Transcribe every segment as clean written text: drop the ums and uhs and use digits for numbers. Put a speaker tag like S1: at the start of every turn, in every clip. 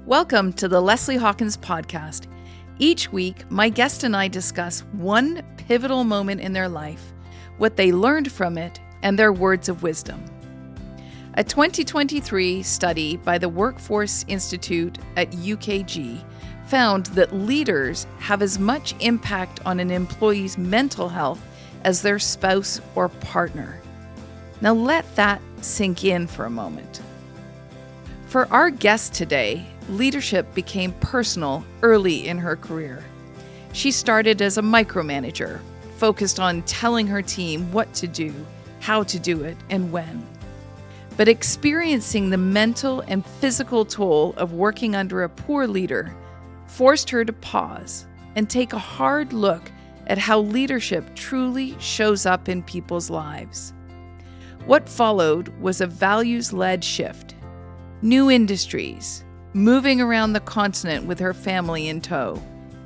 S1: Welcome to the Leslie Hawkins podcast. Each week, my guest and I discuss one pivotal moment in their life, what they learned from it, and their words of wisdom. A 2023 study by the Workforce Institute at UKG found that leaders have as much impact on an employee's mental health as their spouse or partner. Now let that sink in for a moment. For our guest today, leadership became personal early in her career. She started as a micromanager, focused on telling her team what to do, how to do it, and when. But experiencing the mental and physical toll of working under a poor leader forced her to pause and take a hard look at how leadership truly shows up in people's lives. What followed was a values-led shift, new industries, moving around the continent with her family in tow,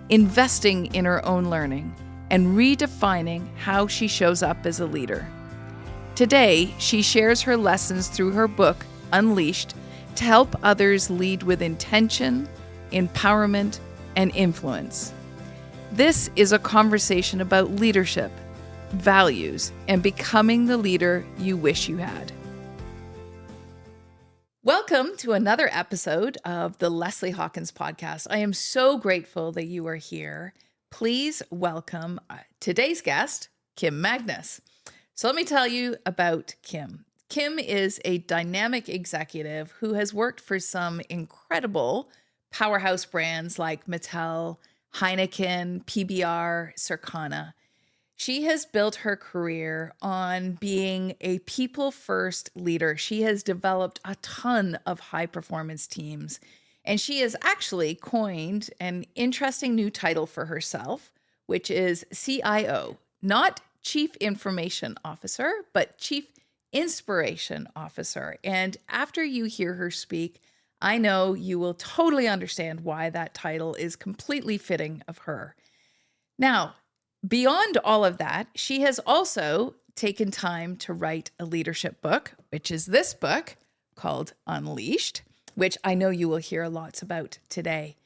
S1: investing in her own learning, and redefining how she shows up as a leader. Today, she shares her lessons through her book, Unleashed, to help others lead with intention, empowerment, and influence. This is a conversation about leadership, values, and becoming the leader you wish you had. Welcome to another episode of the Leslie Hawkins podcast. I am so grateful that you are here. Please welcome today's guest, Kim Magnus. So let me tell you about Kim. Kim is a dynamic executive who has worked for some incredible powerhouse brands like Mattel, Heineken, PBR, Circana. She has built her career on being a people-first leader. She has developed a ton of high-performance teams, and she has actually coined an interesting new title for herself, which is CIO, not Chief Information Officer, but Chief Inspiration Officer. And after you hear her speak, I know you will totally understand why that title is completely fitting of her. Now, beyond all of that, she has also taken time to write a leadership book, which is this book called Unleashed, which I know you will hear lots about today.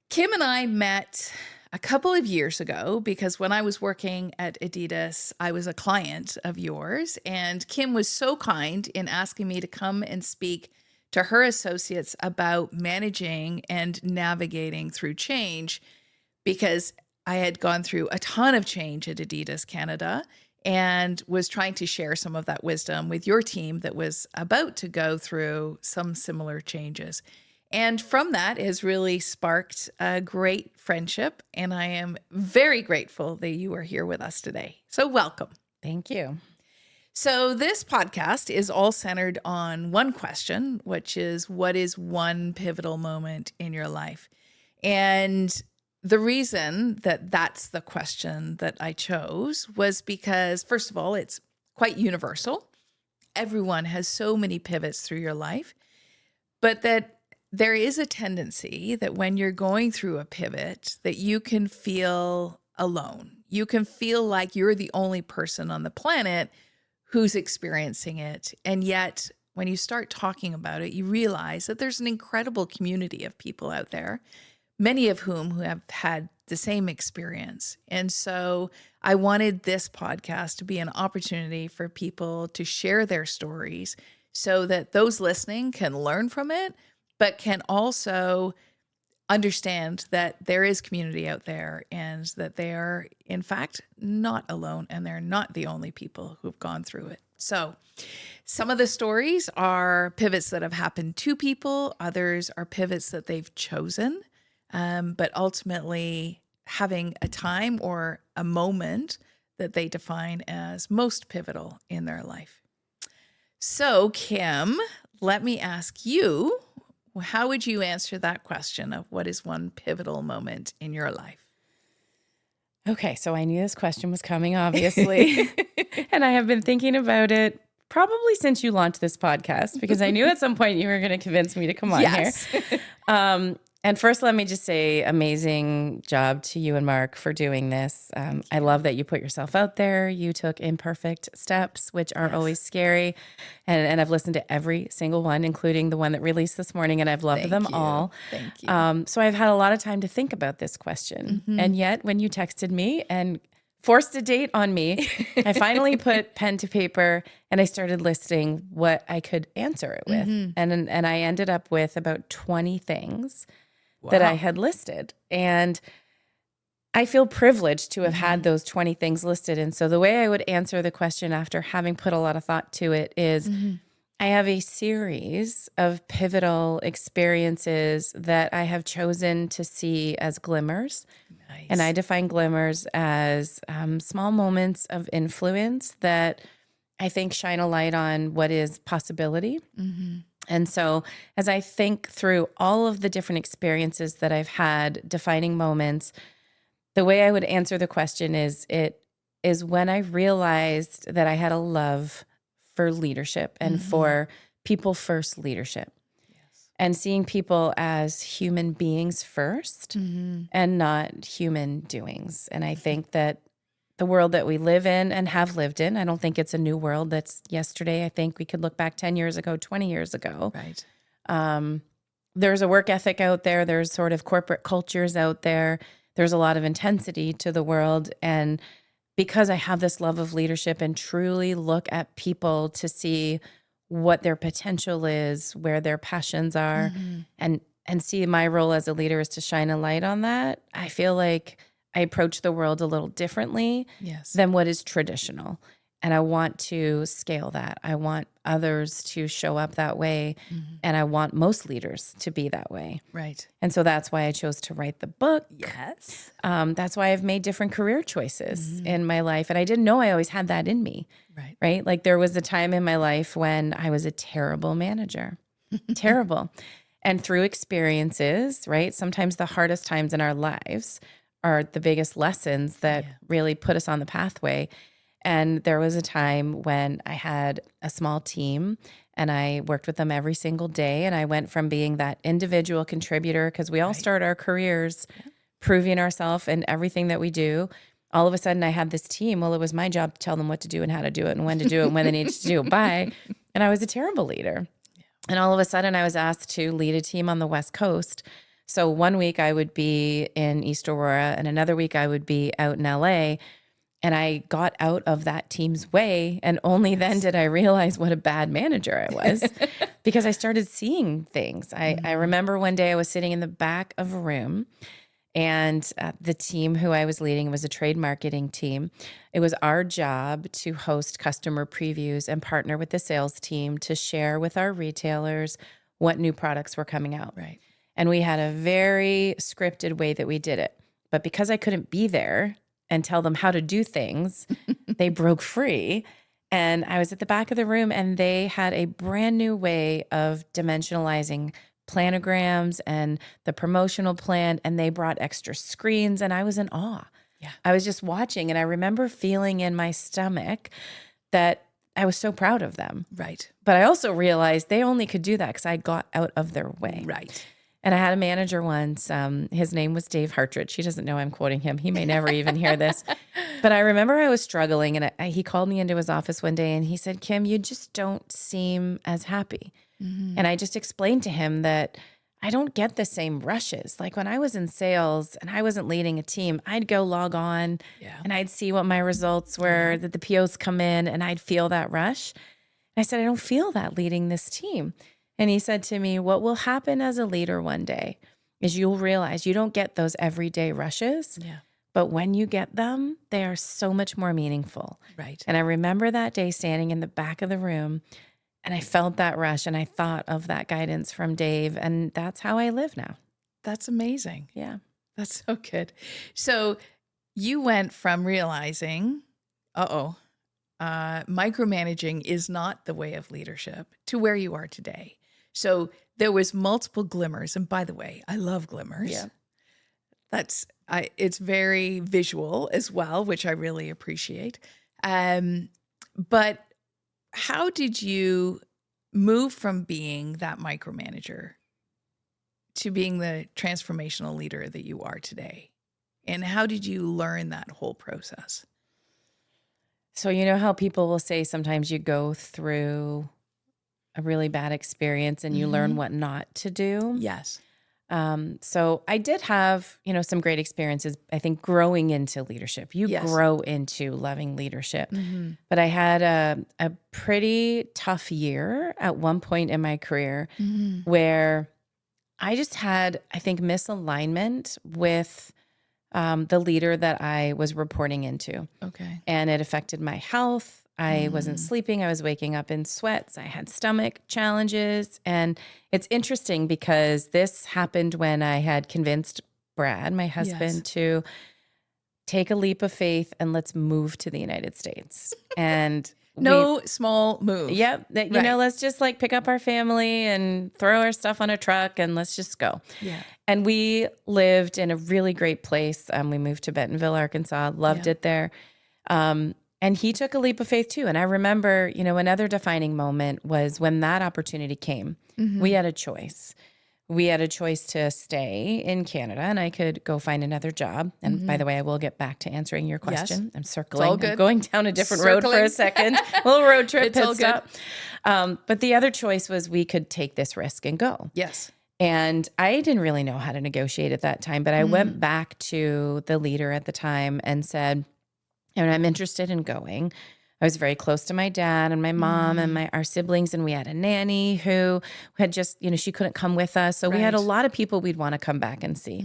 S1: Kim and I met a couple of years ago because when I was working at Adidas, I was a client of yours, and Kim was so kind in asking me to come and speak to her associates about managing and navigating through change, because I had gone through a ton of change at Adidas Canada and was trying to share some of that wisdom with your team that was about to go through some similar changes. And from that has really sparked a great friendship, and I am very grateful that you are here with us today. So welcome.
S2: Thank you.
S1: So this podcast is all centered on one question, which is, what is one pivotal moment in your life? And the reason that that's the question that I chose was because, first of all, it's quite universal. Everyone has so many pivots through your life, but that there is a tendency that when you're going through a pivot, that you can feel alone. You can feel like you're the only person on the planet who's experiencing it. And yet, when you start talking about it, you realize that there's an incredible community of people out there, many of whom who have had the same experience. And so I wanted this podcast to be an opportunity for people to share their stories so that those listening can learn from it, but can also understand that there is community out there and that they are, in fact, not alone, and they're not the only people who've gone through it. So some of the stories are pivots that have happened to people. Others are pivots that they've chosen. But ultimately having a time or a moment that they define as most pivotal in their life. So, Kim, let me ask you, how would you answer that question of what is one pivotal moment in your life?
S2: Okay, so I knew this question was coming, obviously, and I have been thinking about it probably since you launched this podcast, because I knew at some point you were going to convince me to come on here. And first, let me just say, amazing job to you and Mark for doing this. I love that you put yourself out there. You took imperfect steps, which are always scary. And I've listened to every single one, including the one that released this morning, and I've loved them all.
S1: Thank you.
S2: So I've had a lot of time to think about this question.
S1: Mm-hmm.
S2: And yet, when you texted me and forced a date on me, I finally put pen to paper and I started listing what I could answer it with.
S1: Mm-hmm.
S2: And I ended up with about 20 things that I had listed. And I feel privileged to have had those 20 things listed. And so the way I would answer the question after having put a lot of thought to it is I have a series of pivotal experiences that I have chosen to see as glimmers.
S1: Nice.
S2: And I define glimmers as small moments of influence that I think shine a light on what is possibility. Mm-hmm. And so as I think through all of the different experiences that I've had, defining moments, the way I would answer the question is when I realized that I had a love for leadership and for people first leadership. Yes. And seeing people as human beings first and not human doings. And I think that the world that we live in and have lived in, I don't think it's a new world that's yesterday. I think we could look back 10 years ago, 20 years ago.
S1: Right.
S2: There's a work ethic out there. There's sort of corporate cultures out there. There's a lot of intensity to the world. And because I have this love of leadership and truly look at people to see what their potential is, where their passions are, and see my role as a leader is to shine a light on that, I feel like I approach the world a little differently than what is traditional. And I want to scale that. I want others to show up that way. And I want most leaders to be that way.
S1: Right.
S2: And so that's why I chose to write the book.
S1: Yes.
S2: That's why I've made different career choices in my life. And I didn't know I always had that in me. Right. Like there was a time in my life when I was a terrible manager. Terrible. And through experiences, right? Sometimes the hardest times in our lives are the biggest lessons that really put us on the pathway. And there was a time when I had a small team and I worked with them every single day. And I went from being that individual contributor, because we all start our careers proving ourselves in everything that we do. All of a sudden I had this team. Well, it was my job to tell them what to do and how to do it and when to do it and when they needed to do it by. And I was a terrible leader. And all of a sudden I was asked to lead a team on the West Coast. So one week I would be in East Aurora and another week I would be out in LA. And I got out of that team's way. And only then did I realize what a bad manager I was because I started seeing things. I remember one day I was sitting in the back of a room and the team who I was leading was a trade marketing team. It was our job to host customer previews and partner with the sales team to share with our retailers what new products were coming out.
S1: Right.
S2: And we had a very scripted way that we did it. But because I couldn't be there and tell them how to do things, they broke free. And I was at the back of the room and they had a brand new way of dimensionalizing planograms and the promotional plan. And they brought extra screens and I was in awe.
S1: Yeah.
S2: I was just watching and I remember feeling in my stomach that I was so proud of them.
S1: Right.
S2: But I also realized they only could do that because I got out of their way.
S1: Right.
S2: And I had a manager once, his name was Dave Hartridge. He doesn't know I'm quoting him. He may never even hear this. But I remember I was struggling and he called me into his office one day and he said, Kim, you just don't seem as happy. And I just explained to him that I don't get the same rushes. Like when I was in sales and I wasn't leading a team, I'd go log on and I'd see what my results were, that the POs come in and I'd feel that rush. And I said, I don't feel that leading this team. And he said to me, what will happen as a leader one day is you'll realize you don't get those everyday rushes, but when you get them, they are so much more meaningful.
S1: Right.
S2: And I remember that day standing in the back of the room and I felt that rush and I thought of that guidance from Dave and that's how I live now.
S1: That's amazing.
S2: Yeah.
S1: That's so good. So you went from realizing, micromanaging is not the way of leadership to where you are today. So there was multiple glimmers. And by the way, I love glimmers.
S2: Yeah.
S1: It's very visual as well, which I really appreciate. But how did you move from being that micromanager to being the transformational leader that you are today? And how did you learn that whole process?
S2: So, you know how people will say sometimes you go through a really bad experience and you learn what not to do?
S1: Yes.
S2: So I did have, some great experiences, I think, growing into leadership. You
S1: Yes.
S2: grow into loving leadership. But I had a pretty tough year at one point in my career where I just had, I think, misalignment with the leader that I was reporting into.
S1: Okay.
S2: And it affected my health. I wasn't sleeping. I was waking up in sweats. I had stomach challenges. And it's interesting because this happened when I had convinced Brad, my husband, to take a leap of faith and let's move to the United States. And
S1: no small move.
S2: Yep. Let's just like pick up our family and throw our stuff on a truck and let's just go.
S1: Yeah.
S2: And we lived in a really great place. We moved to Bentonville, Arkansas. Loved it there. And he took a leap of faith too. And I remember, another defining moment was when that opportunity came. We had a choice. We had a choice to stay in Canada and I could go find another job. And by the way, I will get back to answering your question. I'm circling.
S1: All good.
S2: I'm going down a different road for a second. A little road trip.
S1: It's all
S2: stop. But the other choice was we could take this risk and go.
S1: Yes.
S2: And I didn't really know how to negotiate at that time, but I went back to the leader at the time and said, I'm interested in going. I was very close to my dad and my mom and our siblings, and we had a nanny who had just, she couldn't come with us. So we had a lot of people we'd want to come back and see.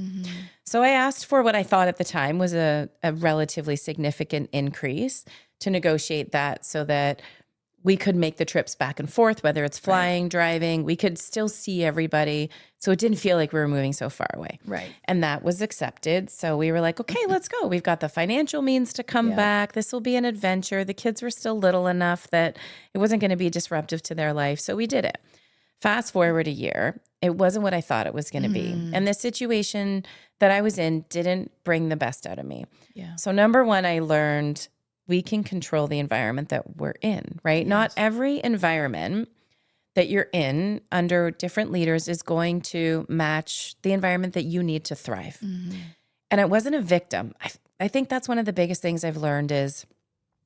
S2: So I asked for what I thought at the time was a relatively significant increase to negotiate that so that we could make the trips back and forth, whether it's flying, driving, we could still see everybody. So it didn't feel like we were moving so far away.
S1: Right.
S2: And that was accepted. So we were like, okay, let's go. We've got the financial means to come back. This will be an adventure. The kids were still little enough that it wasn't going to be disruptive to their life. So we did it. Fast forward a year, it wasn't what I thought it was going to be. And the situation that I was in didn't bring the best out of me.
S1: Yeah.
S2: So number one, I learned we can control the environment that we're in, right?
S1: Yes.
S2: Not every environment that you're in under different leaders is going to match the environment that you need to thrive. And I wasn't a victim. I think that's one of the biggest things I've learned is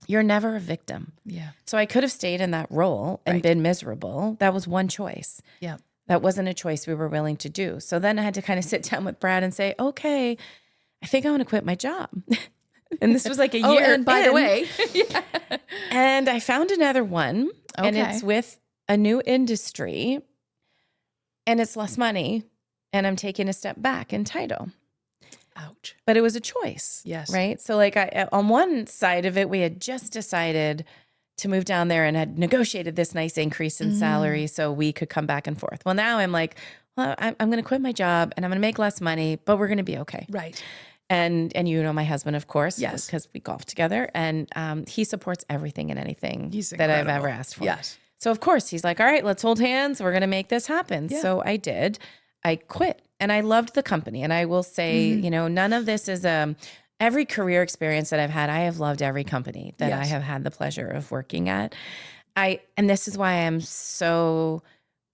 S2: you're never a victim.
S1: Yeah.
S2: So I could have stayed in that role and been miserable. That was one choice.
S1: Yeah.
S2: That wasn't a choice we were willing to do. So then I had to kind of sit down with Brad and say, okay, I think I want to quit my job. And this was like a year.
S1: And by the way,
S2: and I found another one, and it's with a new industry, and it's less money, and I'm taking a step back in title.
S1: Ouch.
S2: But it was a choice.
S1: Yes.
S2: Right. So like on one side of it, we had just decided to move down there and had negotiated this nice increase in salary so we could come back and forth. Well, now I'm like, well, I'm going to quit my job and I'm going to make less money, but we're going to be okay.
S1: Right.
S2: And my husband, of course,
S1: yes,
S2: because we golf together, and he supports everything and anything that I've ever asked for.
S1: Yes.
S2: So of course he's like, all right, let's hold hands. We're going to make this happen. Yeah. So I did. I quit, and I loved the company. And I will say, none of this is every career experience that I've had. I have loved every company that I have had the pleasure of working at. And this is why I'm so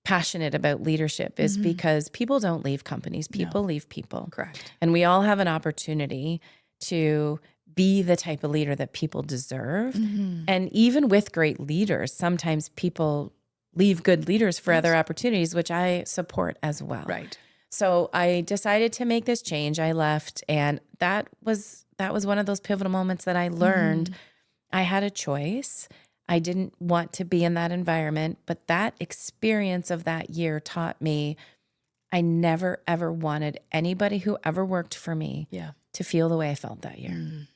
S2: passionate about leadership is because people don't leave companies. People leave people.
S1: Correct.
S2: And we all have an opportunity to be the type of leader that people deserve. And even with great leaders, sometimes people leave good leaders for other opportunities, which I support as well.
S1: Right.
S2: So I decided to make this change. I left, and that was one of those pivotal moments that I learned I had a choice. I didn't want to be in that environment, but that experience of that year taught me I never, ever wanted anybody who ever worked for me to feel the way I felt that year.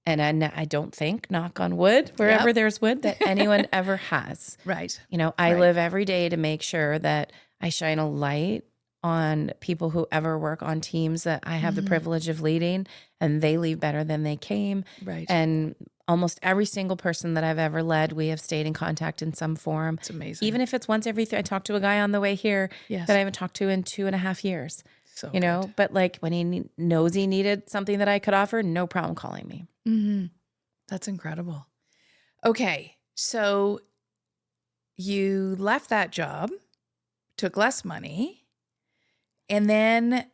S2: And I don't think, knock on wood, wherever there's wood, that anyone ever has.
S1: Right.
S2: I live every day to make sure that I shine a light on people who ever work on teams that I have the privilege of leading, and they leave better than they came.
S1: Right.
S2: And almost every single person that I've ever led, we have stayed in contact in some form.
S1: It's amazing.
S2: Even if it's once every I talked to a guy on the way here that I haven't talked to in 2.5 years.
S1: So
S2: but like when he knows he needed something that I could offer, no problem calling me.
S1: That's incredible. Okay. So you left that job, took less money, And then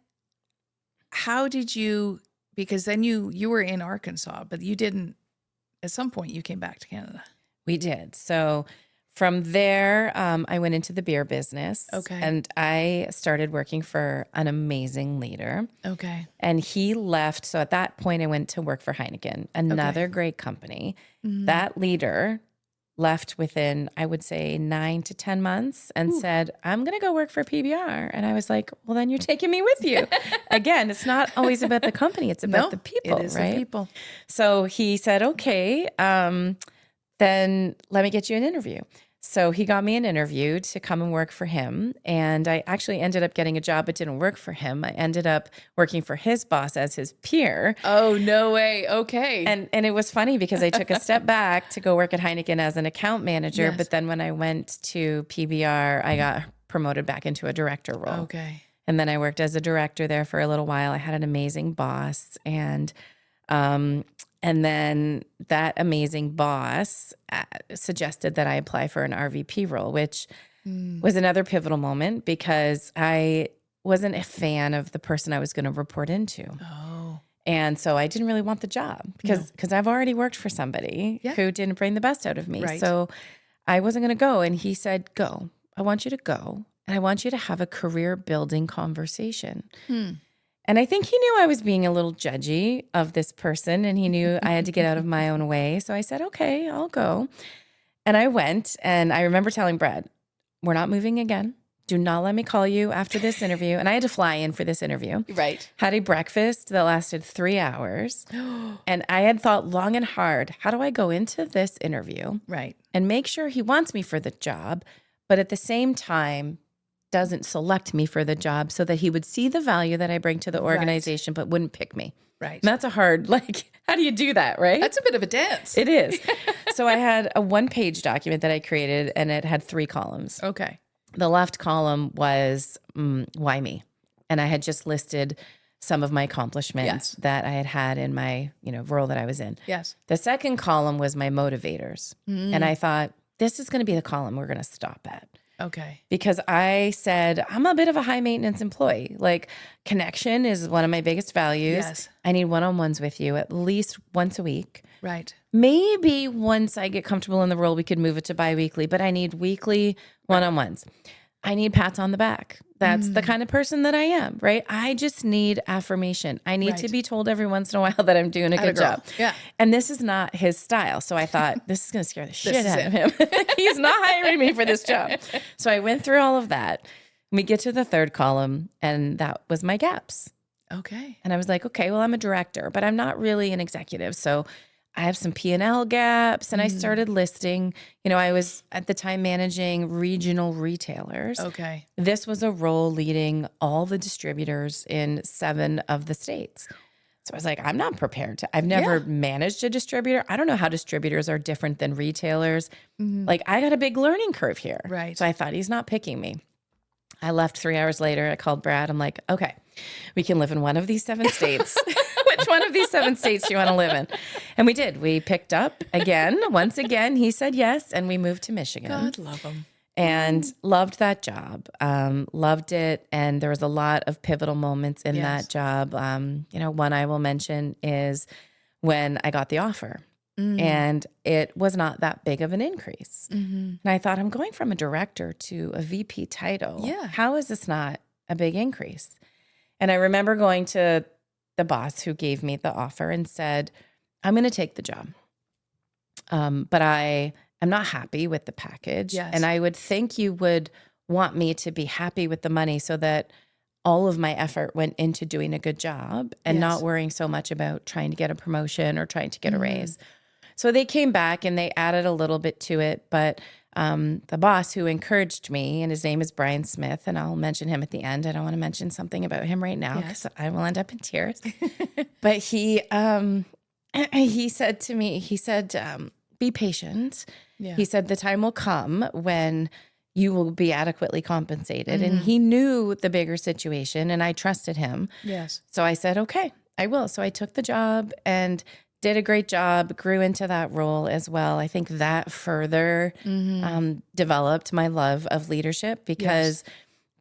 S1: how did you, because then you were in Arkansas, but you didn't, at some point you came back to Canada.
S2: We did. So from there, I went into the beer business.
S1: Okay.
S2: And I started working for an amazing leader.
S1: Okay.
S2: And he left. So at that point, I went to work for Heineken, another great company. That leader left within, I would say, 9 to 10 months and said, I'm going to go work for PBR. And I was like, well, then you're taking me with you. Again, it's not always about the company. It's about the people,
S1: it is
S2: right?
S1: the people.
S2: So he said, okay, then let me get you an interview. So he got me an interview to come and work for him. And I actually ended up getting a job, but didn't work for him. I ended up working for his boss as his peer.
S1: Oh, no way. Okay.
S2: And it was funny because I took a step back to go work at Heineken as an account manager.
S1: Yes.
S2: But then when I went to PBR, I got promoted back into a director role.
S1: Okay.
S2: And then I worked as a director there for a little while. I had an amazing boss. And then that amazing boss suggested that I apply for an RVP role, which was another pivotal moment because I wasn't a fan of the person I was going to report into.
S1: Oh.
S2: And so I didn't really want the job because I've already worked for somebody who didn't bring the best out of me.
S1: Right.
S2: So I wasn't going to go. And he said, go. I want you to go. And I want you to have a career building conversation. And I think he knew I was being a little judgy of this person and he knew I had to get out of my own way. So I said, okay, I'll go. And I went and I remember telling Brad, we're not moving again. Do not let me call you after this interview. And I had to fly in for this interview.
S1: Right.
S2: Had a breakfast that lasted 3 hours. And I had thought long and hard, how do I go into this interview
S1: Right.
S2: and make sure he wants me for the job, but at the same time, doesn't select me for the job so that he would see the value that I bring to the organization, but wouldn't pick me.
S1: Right.
S2: And that's a hard, how do you do that, right?
S1: That's a bit of a dance.
S2: It is. So I had a 1-page document that I created and it had 3 columns.
S1: Okay.
S2: The left column was why me? And I had just listed some of my accomplishments that I had had in my, role that I was in.
S1: Yes.
S2: The second column was my motivators. And I thought, this is going to be the column we're going to stop at.
S1: Okay.
S2: Because I said, I'm a bit of a high maintenance employee. Connection is one of my biggest values.
S1: Yes.
S2: I need one-on-ones with you at least once a week.
S1: Right.
S2: Maybe once I get comfortable in the role, we could move it to biweekly, but I need weekly one-on-ones. I need pats on the back. That's the kind of person that I am, right? I just need affirmation. I need to be told every once in a while that I'm doing a good job.
S1: Yeah.
S2: And this is not his style. So I thought, this is going to scare the shit out of him. He's not hiring me for this job. So I went through all of that. We get to the third column, and that was my gaps.
S1: Okay.
S2: And I was like, okay, well, I'm a director, but I'm not really an executive. So I have some P&L gaps. And I started listing, I was at the time managing regional retailers.
S1: Okay.
S2: This was a role leading all the distributors in 7 of the states. So I was like, I'm not prepared to, I've never managed a distributor. I don't know how distributors are different than retailers. I got a big learning curve here.
S1: Right.
S2: So I thought he's not picking me. I left 3 hours later. I called Brad. I'm like, okay, we can live in one of these 7 states. Which one of these 7 states do you want to live in? And we did. We picked up again. Once again, he said yes. And we moved to Michigan.
S1: God love him.
S2: And loved that job. Loved it. And there was a lot of pivotal moments in that job. One I will mention is when I got the offer. And it was not that big of an increase. And I thought, I'm going from a director to a VP title.
S1: Yeah.
S2: How is this not a big increase? And I remember going to the boss who gave me the offer and said, I'm going to take the job. But I am not happy with the package.
S1: Yes.
S2: And I would think you would want me to be happy with the money so that all of my effort went into doing a good job and not worrying so much about trying to get a promotion or trying to get a raise. So they came back and they added a little bit to it. But the boss who encouraged me, and his name is Brian Smith, and I'll mention him at the end. I don't want to mention something about him right now because I will end up in tears. But he said to me, be patient. Yeah. He said, the time will come when you will be adequately compensated. And he knew the bigger situation, and I trusted him.
S1: Yes.
S2: So I said, okay, I will. So I took the job and did a great job, grew into that role as well. I think that further developed my love of leadership because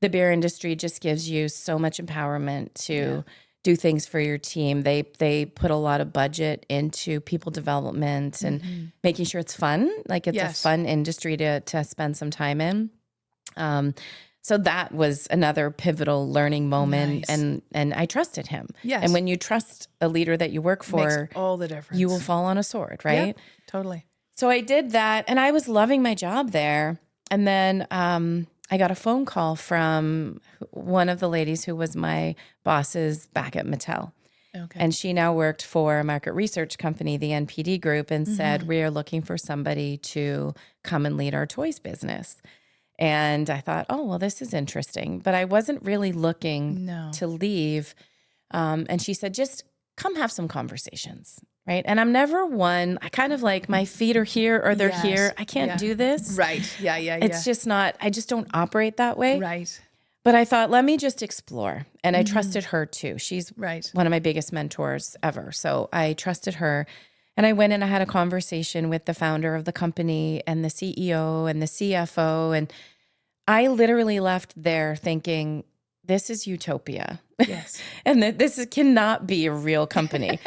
S2: the beer industry just gives you so much empowerment to do things for your team. They put a lot of budget into people development and making sure it's fun. Like it's a fun industry to spend some time in. So that was another pivotal learning moment, and I trusted him.
S1: Yes.
S2: And when you trust a leader that you work for,
S1: makes all the difference.
S2: You will fall on a sword, right?
S1: Yep, totally.
S2: So I did that, and I was loving my job there. And then I got a phone call from one of the ladies who was my bosses back at Mattel.
S1: Okay.
S2: And she now worked for a market research company, the NPD Group, and said, we are looking for somebody to come and lead our toys business. And I thought, oh, well, this is interesting. But I wasn't really looking to leave. And she said, just come have some conversations, right? And I'm never one, I kind of like my feet are here or they're here. I can't do this.
S1: Right. Yeah.
S2: It's just not, I just don't operate that way.
S1: Right.
S2: But I thought, let me just explore. And I trusted her too. She's one of my biggest mentors ever. So I trusted her. And I went and I had a conversation with the founder of the company and the CEO and the CFO. And I literally left there thinking, this is utopia.
S1: Yes.
S2: And that this cannot be a real company.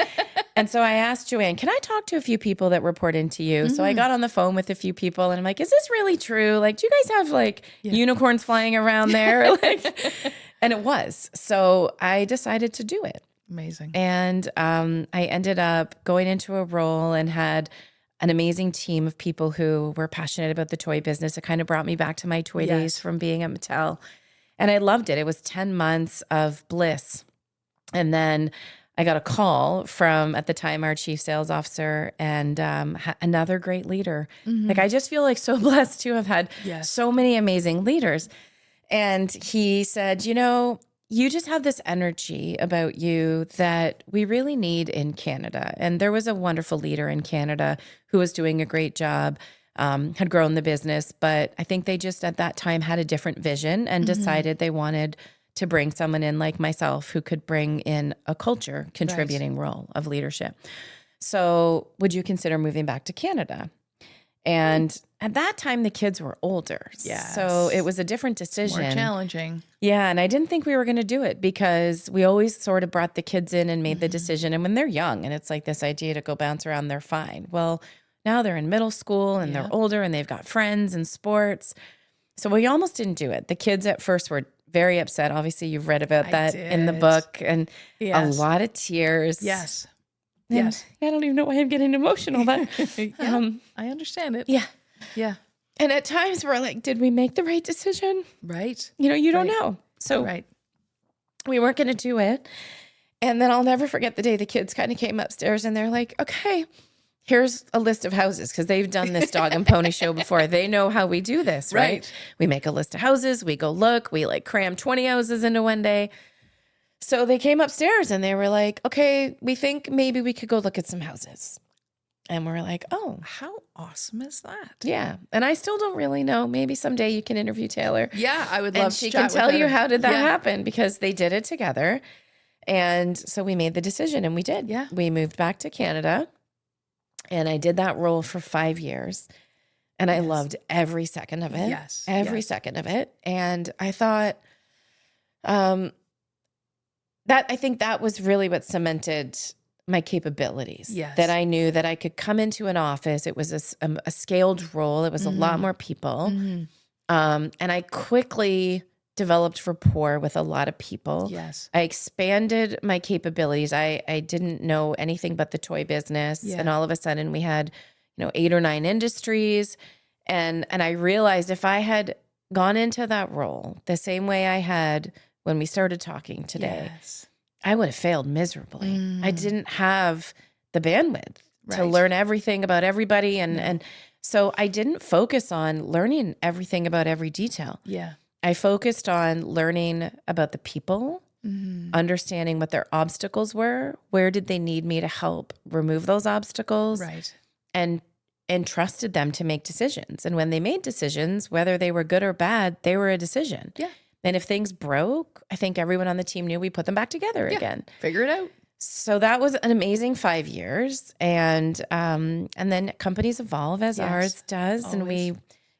S2: And so I asked Joanne, can I talk to a few people that report into you? So I got on the phone with a few people and I'm like, is this really true? Like, do you guys have like unicorns flying around there? Like, and it was. So I decided to do it.
S1: Amazing.
S2: And I ended up going into a role and had an amazing team of people who were passionate about the toy business. It kind of brought me back to my toy days from being at Mattel. And I loved it. It was 10 months of bliss. And then I got a call from, at the time, our chief sales officer and another great leader. Like, I just feel like so blessed to have had so many amazing leaders. And he said, you know, you just have this energy about you that we really need in Canada. And there was a wonderful leader in Canada who was doing a great job, had grown the business, but I think they just at that time had a different vision and decided they wanted to bring someone in like myself who could bring in a culture contributing role of leadership. So would you consider moving back to Canada? And at that time, the kids were older.
S1: Yes.
S2: So it was a different decision.
S1: More challenging.
S2: Yeah. And I didn't think we were going to do it because we always sort of brought the kids in and made the decision. And when they're young and it's like this idea to go bounce around, they're fine. Well, now they're in middle school and they're older and they've got friends and sports. So we almost didn't do it. The kids at first were very upset. Obviously, you've read about that in the book and a lot of tears.
S1: Yes.
S2: And
S1: yes.
S2: I don't even know why I'm getting emotional. But
S1: I understand it.
S2: Yeah.
S1: Yeah.
S2: And at times we're like, did we make the right decision?
S1: Right.
S2: You know, you don't know. So we weren't going to do it. And then I'll never forget the day the kids kind of came upstairs and they're like, okay, here's a list of houses because they've done this dog and pony show before. They know how we do this, right? We make a list of houses. We go look. We like cram 20 houses into one day. So they came upstairs and they were like, okay, we think maybe we could go look at some houses. And we're like, oh.
S1: How awesome is that?
S2: Yeah. And I still don't really know. Maybe someday you can interview Taylor.
S1: Yeah, I would love
S2: and
S1: to
S2: she
S1: chat
S2: can
S1: with
S2: tell
S1: her.
S2: you how did that happen because they did it together. And so we made the decision and we did.
S1: Yeah.
S2: We moved back to Canada and I did that role for 5 years. And I loved every second of it.
S1: Yes.
S2: Every second of it. And I thought, I think that was really what cemented my capabilities.
S1: Yes.
S2: That I knew that I could come into an office. It was a scaled role. It was a lot more people. And I quickly developed rapport with a lot of people.
S1: Yes.
S2: I expanded my capabilities. I didn't know anything but the toy business. And all of a sudden we had, 8 or 9 industries. And I realized if I had gone into that role the same way I had when we started talking today, I would have failed miserably. I didn't have the bandwidth to learn everything about everybody. And so I didn't focus on learning everything about every detail.
S1: Yeah.
S2: I focused on learning about the people, understanding what their obstacles were, where did they need me to help remove those obstacles, and trusted them to make decisions. And when they made decisions, whether they were good or bad, they were a decision. Yeah. And if things broke, I think everyone on the team knew we put them back together again.
S1: Figure it out.
S2: So that was an amazing 5 years. And then companies evolve as ours does. Always. And we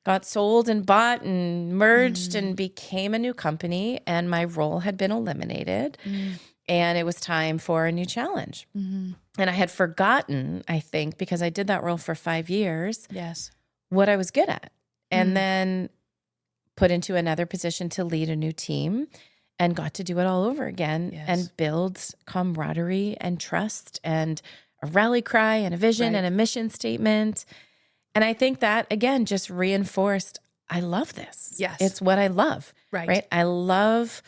S2: got sold and bought and merged and became a new company, and my role had been eliminated. And it was time for a new challenge. And I had forgotten, I think, because I did that role for 5 years, what I was good at. And then put into another position to lead a new team and got to do it all over again and build camaraderie and trust and a rally cry and a vision and a mission statement. And I think that, again, just reinforced, I love this. It's what I love, right? I love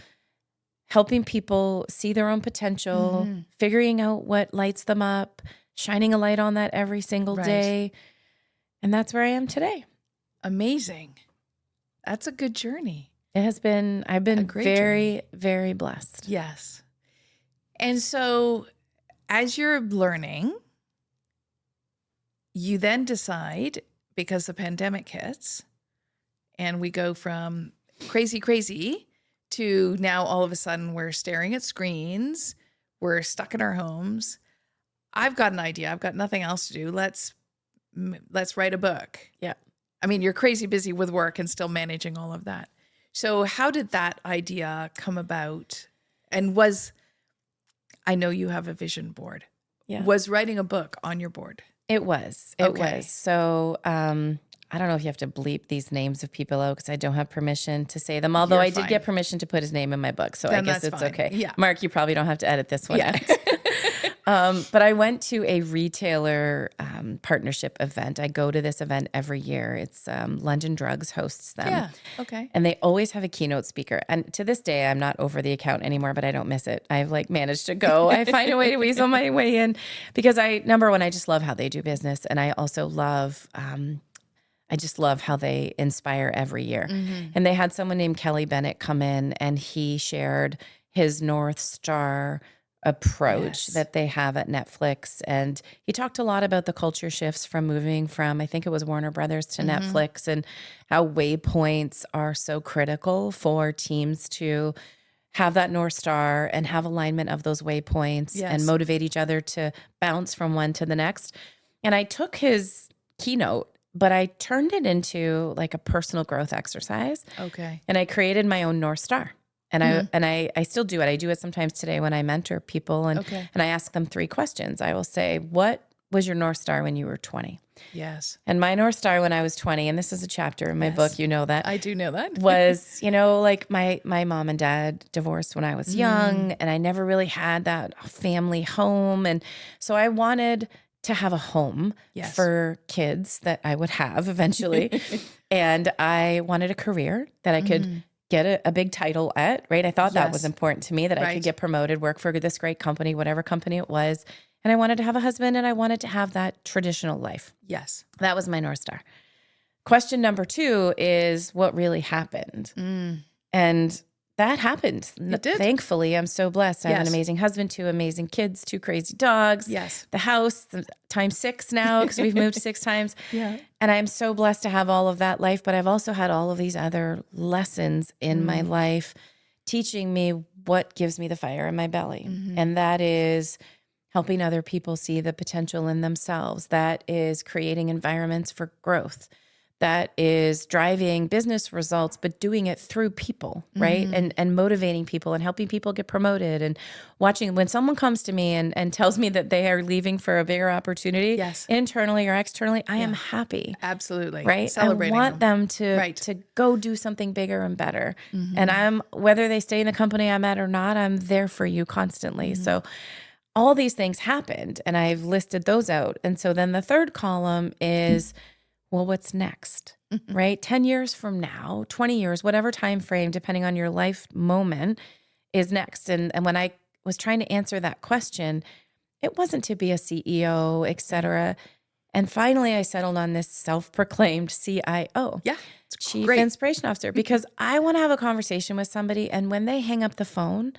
S2: helping people see their own potential, figuring out what lights them up, shining a light on that every single day. And that's where I am today.
S1: Amazing. That's a good journey.
S2: It has been, I've been very,
S1: journey.
S2: Very blessed.
S1: Yes. And so as you're learning, you then decide, because the pandemic hits and we go from crazy to now all of a sudden we're staring at screens, we're stuck in our homes. I've got an idea. I've got nothing else to do. Let's write a book.
S2: Yeah.
S1: I mean, you're crazy busy with work and still managing all of that. So how did that idea come about? And I know you have a vision board.
S2: Yeah.
S1: Was writing a book on your board?
S2: It was. It was. So I don't know if you have to bleep these names of people out because I don't have permission to say them, although I did get permission to put his name in my book. So
S1: Then
S2: I guess
S1: that's
S2: it's
S1: fine.
S2: okay.
S1: Yeah.
S2: Mark, you probably don't have to edit this one out. But I went to a retailer partnership event. I go to this event every year. It's London Drugs hosts them.
S1: Yeah. Okay.
S2: And they always have a keynote speaker. And to this day, I'm not over the account anymore, but I don't miss it. I've managed to go. I find a way to weasel my way in because number one, I just love how they do business. And I also love, I just love how they inspire every year. And they had someone named Kelly Bennett come in and he shared his North Star approach that they have at Netflix. And he talked a lot about the culture shifts from moving from, I think it was Warner Brothers to Netflix, and how waypoints are so critical for teams to have that North Star and have alignment of those waypoints and motivate each other to bounce from one to the next. And I took his keynote, but I turned it into a personal growth exercise.
S1: Okay.
S2: And I created my own North Star. And I still do it. I do it sometimes today when I mentor people and I ask them 3 questions. I will say, what was your North Star when you were 20?
S1: Yes.
S2: And my North Star when I was 20, and this is a chapter in my book, you know that.
S1: I do know that.
S2: was, my mom and dad divorced when I was young and I never really had that family home. And so I wanted to have a home for kids that I would have eventually. And I wanted a career that I could get a big title at, right? I thought that was important to me, that I could get promoted, work for this great company, whatever company it was. And I wanted to have a husband and I wanted to have that traditional life.
S1: Yes.
S2: That was my North Star. Question number 2 is what really happened. And that happened.
S1: It did.
S2: Thankfully, I'm so blessed. I have an amazing husband, 2 amazing kids, 2 crazy dogs.
S1: Yes.
S2: The house, times 6 now because we've moved 6 times.
S1: Yeah.
S2: And I'm so blessed to have all of that life. But I've also had all of these other lessons in my life teaching me what gives me the fire in my belly. And that is helping other people see the potential in themselves. That is creating environments for growth. That is driving business results, but doing it through people, right? And motivating people and helping people get promoted and watching when someone comes to me and tells me that they are leaving for a bigger opportunity, internally or externally, I am happy.
S1: Absolutely.
S2: Right?
S1: Celebrating
S2: I want them to go do something bigger and better. And whether they stay in the company I'm at or not, I'm there for you constantly. So all these things happened and I've listed those out. And so then the third column is, well, what's next, right? 10 years from now, 20 years, whatever time frame, depending on your life moment, is next. And when I was trying to answer that question, it wasn't to be a CEO, et cetera. And finally, I settled on this self-proclaimed CIO.
S1: Yeah.
S2: Chief Inspiration Officer, because I want to have a conversation with somebody. And when they hang up the phone,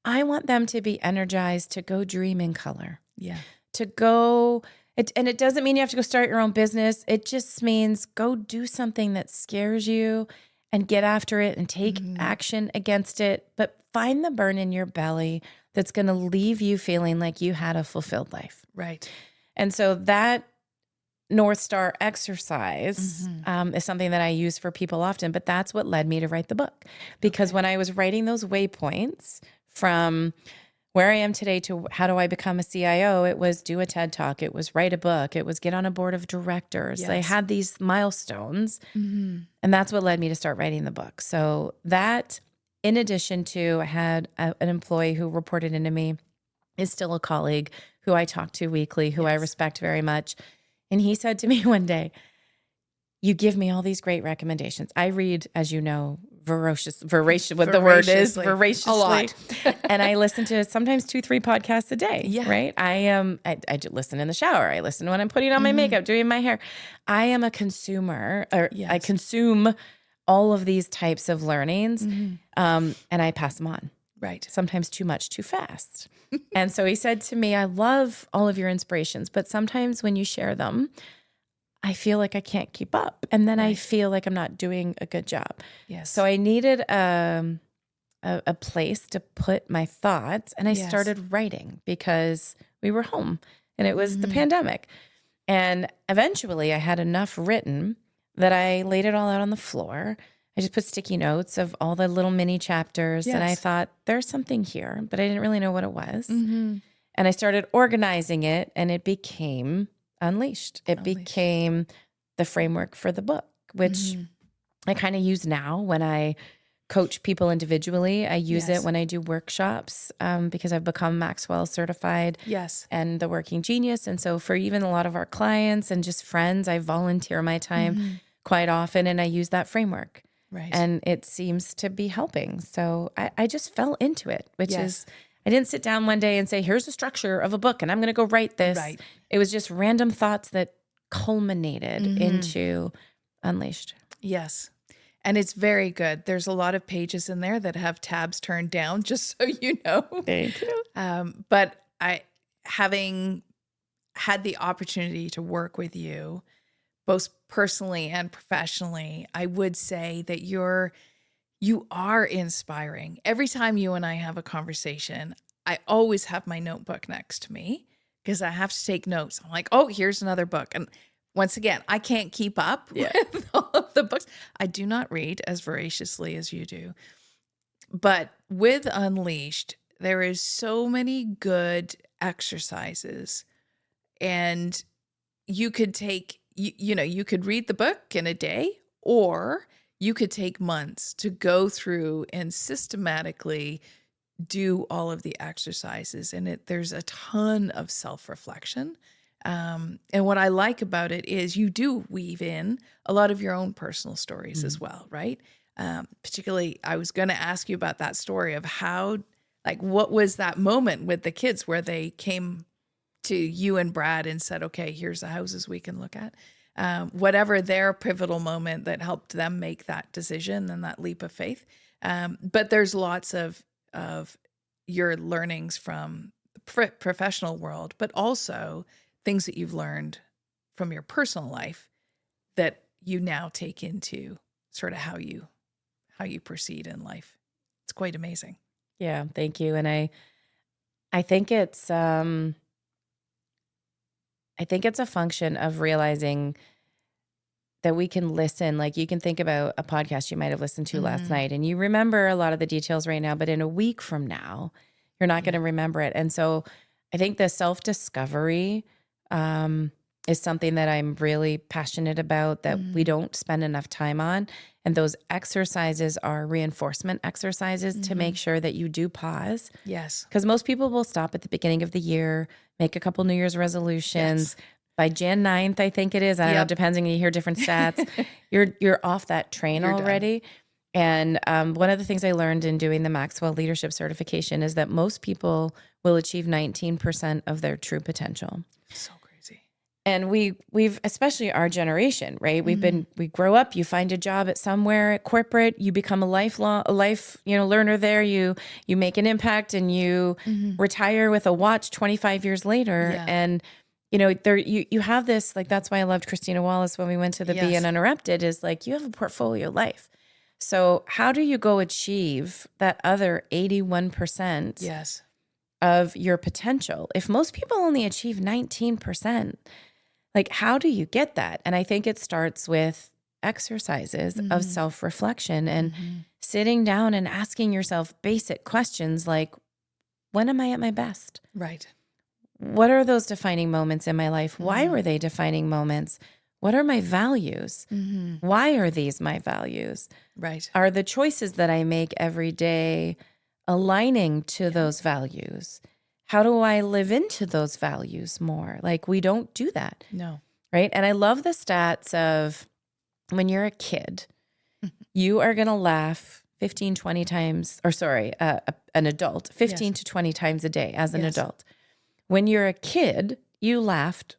S2: I want them to be energized to go dream in color.
S1: Yeah.
S2: To go... And it doesn't mean you have to go start your own business. It just means go do something that scares you and get after it and take action against it. But find the burn in your belly that's going to leave you feeling like you had a fulfilled life.
S1: Right.
S2: And so that North Star exercise is something that I use for people often, but that's what led me to write the book. Because when I was writing those waypoints from where I am today to how do I become a CIO, it was do a TED Talk, it was write a book, it was get on a board of directors.
S1: Yes.
S2: I had these milestones, and that's what led me to start writing the book. So that, in addition to, I had an employee who reported into me, is still a colleague who I talk to weekly, who I respect very much. And he said to me one day, you give me all these great recommendations. I read, as you know, voraciously, what the word is, voraciously.
S1: A lot.
S2: And I listen to sometimes 2-3 podcasts a day, right? I listen in the shower. I listen when I'm putting on my makeup, doing my hair. I am a consumer, or I consume all of these types of learnings, and I pass them on.
S1: Right.
S2: Sometimes too much, too fast. And so he said to me, I love all of your inspirations, but sometimes when you share them, I feel like I can't keep up. And then I feel like I'm not doing a good job.
S1: Yes.
S2: So I needed a place to put my thoughts. And I started writing because we were home and it was the pandemic. And eventually I had enough written that I laid it all out on the floor. I just put sticky notes of all the little mini chapters. And I thought, there's something here, but I didn't really know what it was. And I started organizing it, and it became Unleashed. It became the framework for the book, which I kind of use now when I coach people individually. I use it when I do workshops because I've become Maxwell certified and the Working Genius. And so for even a lot of our clients and just friends, I volunteer my time quite often, and I use that framework. Right. And it seems to be helping. So I just fell into it, which is, I didn't sit down one day and say, here's the structure of a book and I'm going to go write this. Right. It was just random thoughts that culminated into Unleashed. Yes.
S1: And it's very good. There's a lot of pages in there that have tabs turned down, just so you know.
S2: Thank you.
S1: But having had the opportunity to work with you, both personally and professionally, I would say that you are inspiring. Every time you and I have a conversation, I always have my notebook next to me because I have to take notes. I'm like, oh, here's another book. And once again, I can't keep up with all of the books. I do not read as voraciously as you do. But with Unleashed, there is so many good exercises. And you could take, you could read the book in a day, or you could take months to go through and systematically do all of the exercises. And there's a ton of self-reflection. And what I like about it is you do weave in a lot of your own personal stories as well, right? Particularly, I was going to ask you about that story of how, what was that moment with the kids where they came to you and Brad and said, okay, here's the houses we can look at. Whatever their pivotal moment that helped them make that decision and that leap of faith. But there's lots of your learnings from the professional world, but also things that you've learned from your personal life that you now take into sort of how you proceed in life. It's quite amazing.
S2: Yeah, thank you. And I think it's a function of realizing that we can listen. Like, you can think about a podcast you might have listened to last night and you remember a lot of the details right now, but in a week from now, you're not going to remember it. And so I think the self-discovery is something that I'm really passionate about, that we don't spend enough time on. And those exercises are reinforcement exercises to make sure that you do pause.
S1: Yes.
S2: Because most people will stop at the beginning of the year, make a couple New Year's resolutions. Yes. By Jan 9th, I think it is. I don't know, depending, you hear different stats. You're off that train already. Done. And one of the things I learned in doing the Maxwell Leadership Certification is that most people will achieve 19% of their true potential.
S1: So crazy.
S2: And we've, especially our generation, right? We grow up, you find a job at somewhere at corporate, you become a life learner there, you make an impact, and you retire with a watch 25 years later. Yeah. And you have this, that's why I loved Christina Wallace when we went to the Be Uninterrupted, is you have a portfolio life. So how do you go achieve that other 81% of your potential? If most people only achieve 19%, Like, how do you get that? And I think it starts with exercises of self-reflection and sitting down and asking yourself basic questions like, when am I at my best?
S1: Right.
S2: What are those defining moments in my life? Why were they defining moments? What are my values? Why are these my values?
S1: Right.
S2: Are the choices that I make every day aligning to those values? How do I live into those values more? Like, we don't do that.
S1: No.
S2: Right. And I love the stats of when you're a kid, you are going to laugh 15, 20 times, or sorry, an adult, 15 to 20 times a day as an adult. When you're a kid, you laughed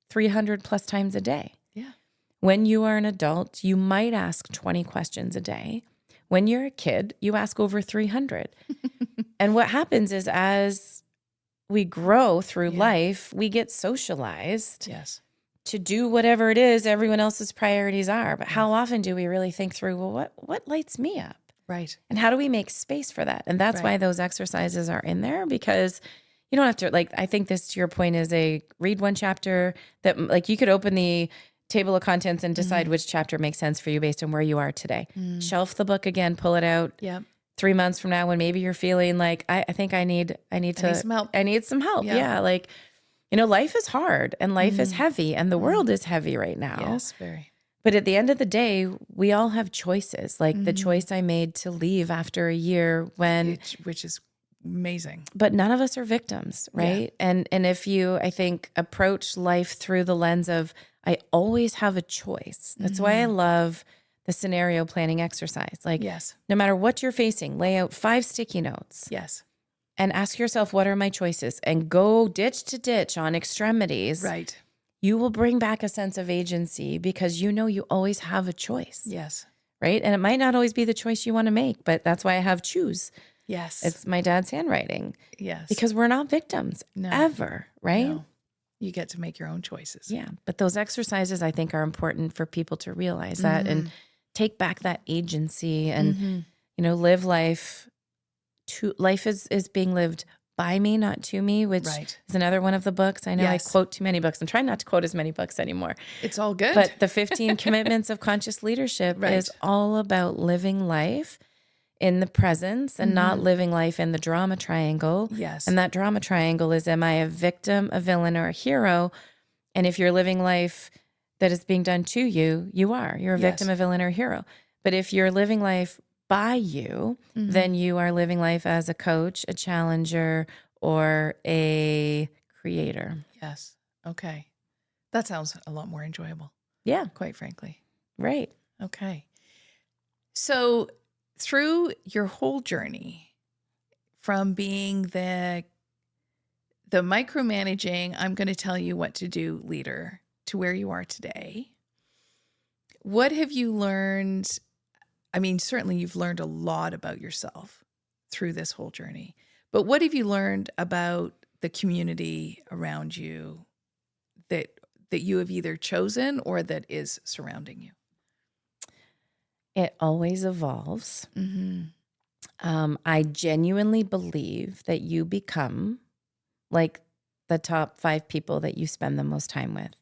S2: 300 plus times a day.
S1: Yeah.
S2: When you are an adult, you might ask 20 questions a day. When you're a kid, you ask over 300. And what happens is as we grow through life, we get socialized to do whatever it is everyone else's priorities are. But how often do we really think through, well, what lights me up?
S1: Right.
S2: And how do we make space for that? And that's why those exercises are in there, because you don't have to, like, I think this, to your point, is read one chapter that, like, you could open the table of contents and decide which chapter makes sense for you based on where you are today. Shelf the book again, pull it out. 3 months from now when maybe you're feeling like, I think I need
S1: some help.
S2: I need some help. Yeah. Like, life is hard and life is heavy and the world is heavy right now.
S1: Yes, very.
S2: But at the end of the day, we all have choices. Like the choice I made to leave after a year
S1: which is amazing.
S2: But none of us are victims, right? And if you, I think, approach life through the lens of, I always have a choice. That's why I love the scenario planning exercise. Like, no matter what you're facing, lay out 5 sticky notes. And ask yourself, what are my choices? And go ditch to ditch on extremities.
S1: Right.
S2: You will bring back a sense of agency because you always have a choice.
S1: Yes.
S2: Right? And it might not always be the choice you want to make, but that's why I have choose.
S1: Yes.
S2: It's my dad's handwriting.
S1: Yes.
S2: Because we're not victims ever, right?
S1: No. You get to make your own choices.
S2: Yeah. But those exercises, I think, are important for people to realize that and take back that agency and, live life. Life is being lived by me, not to me, which is another one of the books. I know I quote too many books. I'm trying not to quote as many books anymore.
S1: It's all good.
S2: But the 15 Commitments of Conscious Leadership is all about living life in the presence and not living life in the drama triangle.
S1: Yes.
S2: And that drama triangle is, am I a victim, a villain, or a hero? And if you're living life that is being done to you, you are. You're a victim, a villain, or a hero. But if you're living life by you, then you are living life as a coach, a challenger, or a creator.
S1: Yes. Okay. That sounds a lot more enjoyable.
S2: Yeah.
S1: Quite frankly.
S2: Right.
S1: Okay. So through your whole journey from being the micromanaging, I'm going to tell you what to do leader to where you are today, what have you learned? I mean, certainly you've learned a lot about yourself through this whole journey, but what have you learned about the community around you that you have either chosen or that is surrounding you?
S2: It always evolves. I genuinely believe that you become like the top 5 people that you spend the most time with.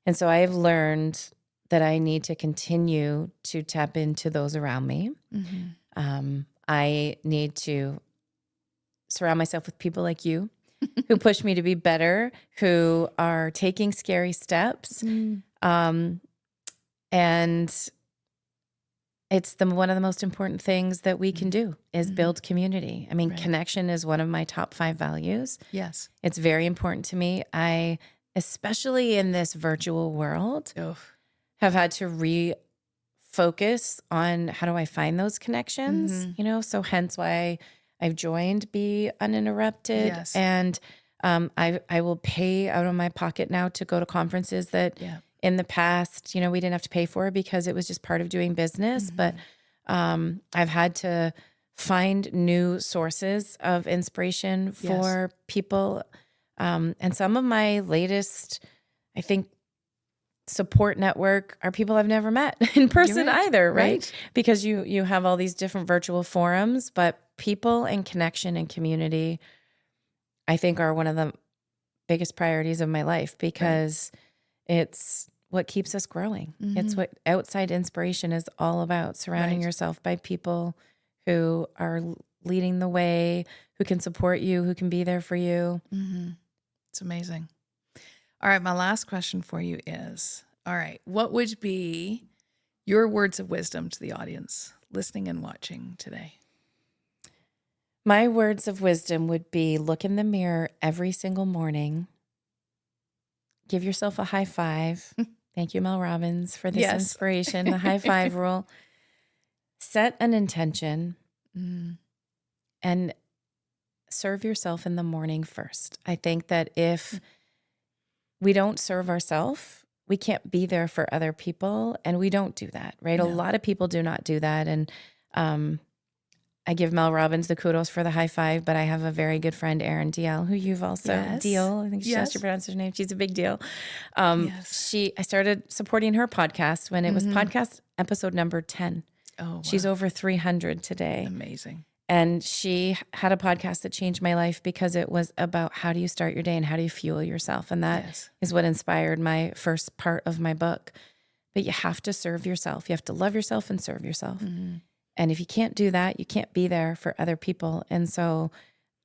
S2: And so I've learned that I need to continue to tap into those around me. I need to surround myself with people like you who push me to be better, who are taking scary steps. And it's one of the most important things that we can do is build community. I mean, connection is one of my top 5 values.
S1: Yes.
S2: It's very important to me. I, especially in this virtual world, have had to refocus on how do I find those connections, so hence why I've joined Be Uninterrupted.
S1: Yes.
S2: And I will pay out of my pocket now to go to conferences that in the past, we didn't have to pay for because it was just part of doing business. But I've had to find new sources of inspiration for people. And some of my latest, I think, support network are people I've never met in person either, right? Because you have all these different virtual forums, but people and connection and community, I think, are one of the biggest priorities of my life because It's what keeps us growing. It's what outside inspiration is all about, surrounding yourself by people who are leading the way, who can support you, who can be there for you.
S1: It's amazing. All right, my last question for you is, all right, what would be your words of wisdom to the audience listening and watching today?
S2: My words of wisdom would be, look in the mirror every single morning. Give yourself a high five. Thank you, Mel Robbins, for this inspiration, the high five rule. Set an intention and serve yourself in the morning first. I think that if we don't serve ourselves, we can't be there for other people, and we don't do that, right? No. A lot of people do not do that, and I give Mel Robbins the kudos for the high five, but I have a very good friend, Erin DL, who you've also, Deal, I think that's your pronounce her name. She's a big deal. I started supporting her podcast when it was podcast episode number 10. Oh, wow. She's over 300 today.
S1: Amazing.
S2: And she had a podcast that changed my life because it was about how do you start your day and how do you fuel yourself. And that is what inspired my first part of my book. But you have to serve yourself. You have to love yourself and serve yourself. And if you can't do that, you can't be there for other people. And so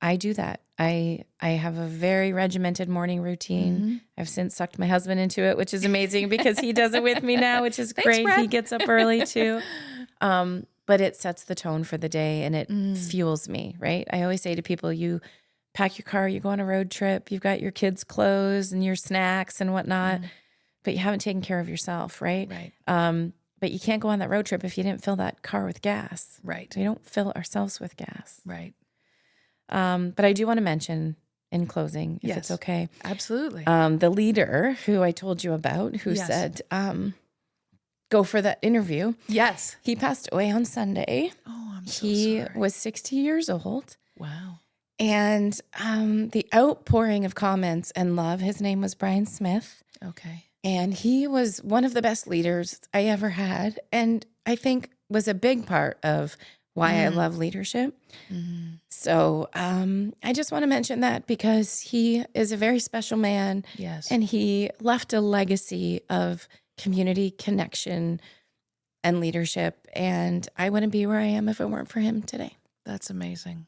S2: I do that. I have a very regimented morning routine. I've since sucked my husband into it, which is amazing because he does it with me now, which is great. Brad. He gets up early too. But it sets the tone for the day and it fuels me, right? I always say to people, you pack your car, you go on a road trip, you've got your kids' clothes and your snacks and whatnot, but you haven't taken care of yourself, right? Right. But you can't go on that road trip if you didn't fill that car with gas. Right. We don't fill ourselves with gas. Right. But I do want to mention in closing, if it's okay.
S1: Absolutely.
S2: The leader who I told you about, who said, go for that interview.
S1: Yes.
S2: He passed away on Sunday.
S1: Oh, I'm so sorry.
S2: He was 60 years old.
S1: Wow.
S2: And the outpouring of comments and love, his name was Brian Smith.
S1: Okay.
S2: And he was one of the best leaders I ever had. And I think was a big part of why I love leadership. So I just want to mention that because he is a very special man. Yes. And he left a legacy of community connection and leadership. And I wouldn't be where I am if it weren't for him today.
S1: That's amazing.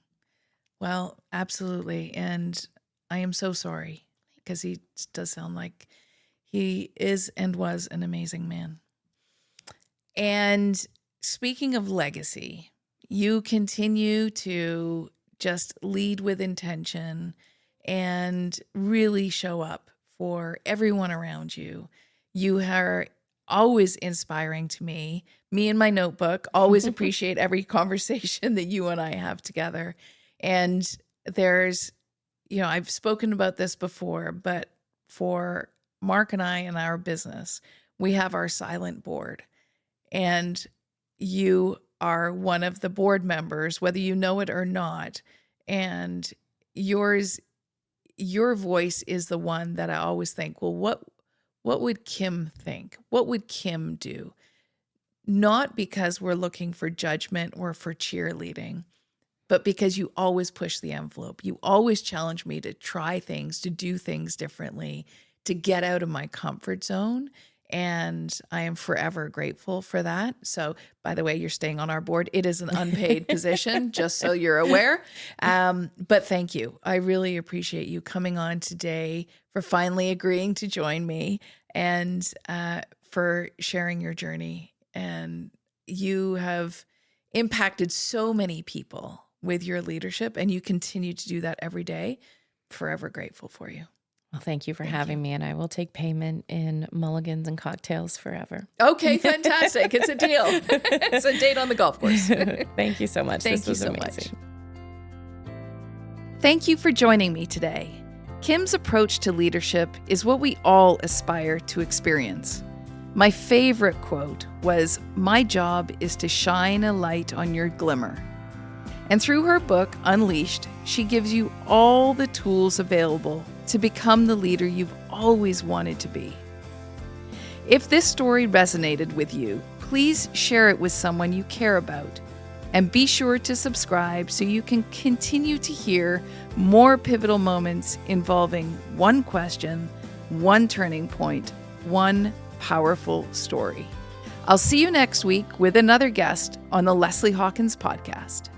S1: Well, absolutely. And I am so sorry because he does sound like he is and was an amazing man. And speaking of legacy, you continue to just lead with intention and really show up for everyone around you. You are always inspiring to me. Me and my notebook always appreciate every conversation that you and I have together. And there's, I've spoken about this before, but for Mark and I in our business, we have our silent board. And you are one of the board members, whether you know it or not. And your voice is the one that I always think, well, what would Kim think? What would Kim do? Not because we're looking for judgment or for cheerleading, but because you always push the envelope. You always challenge me to try things, to do things differently, to get out of my comfort zone. And I am forever grateful for that. So, by the way, you're staying on our board. It is an unpaid position, just so you're aware. But thank you. I really appreciate you coming on today, for finally agreeing to join me, and for sharing your journey. And you have impacted so many people with your leadership, and you continue to do that every day. Forever grateful for you.
S2: Well, thank you for having me, and I will take payment in mulligans and cocktails forever.
S1: Okay, fantastic. It's a deal. It's a date on the golf course.
S2: Thank you so much.
S1: Thank you so much. Thank you for joining me today. Kim's approach to leadership is what we all aspire to experience. My favorite quote was, "My job is to shine a light on your glimmer." And through her book, Unleashed, she gives you all the tools available to become the leader you've always wanted to be. If this story resonated with you, please share it with someone you care about. And be sure to subscribe so you can continue to hear more pivotal moments involving one question, one turning point, one powerful story. I'll see you next week with another guest on the Leslie Hawkins podcast.